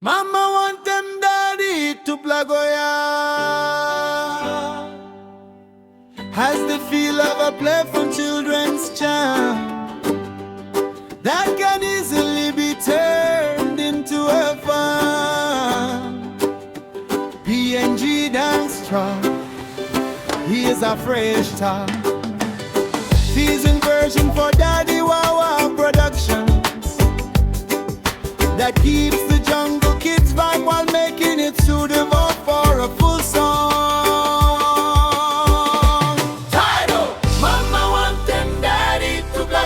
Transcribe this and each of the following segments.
Mama Wantem, daddy Tupla has the feel of a playful children's chant that can easily be turned into a fun. PNG dance truck, he is a fresh top. Season version for Daddy Wawa Productions that keeps the jungle kids vibe while making it suitable for a full song. Title: Mama Wantem, Daddy Tupla.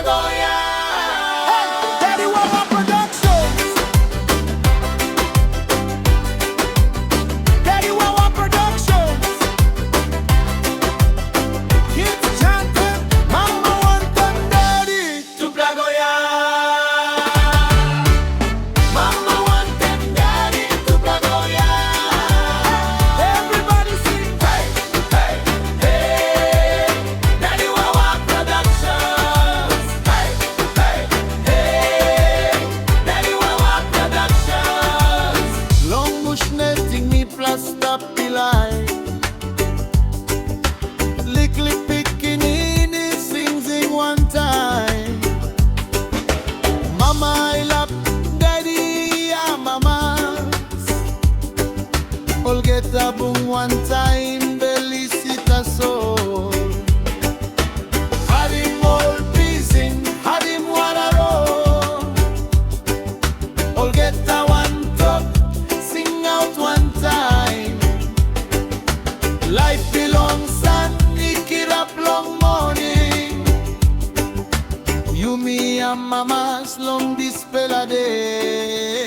Hey, Daddy Wawa Productions. Daddy Wawa Productions. Kids chanting, Mama Wantem, Daddy Tupla. Mama Wantem, Daddy Tupla. Everybody sing, hey, hey, hey. Daddy Wawa Productions. Hey, hey, hey. Daddy Wawa Productions. Long bush netting me plus stop the light. Lickly pickinini sings in one time. Mama I love Daddy, yeah, mama. All get a boom one time, belly sit a soul. Had him all pisin, had him water roll. All get a one top, sing out one time. Life belongs and nick it up long morning. You, me and mama's long this spell a day.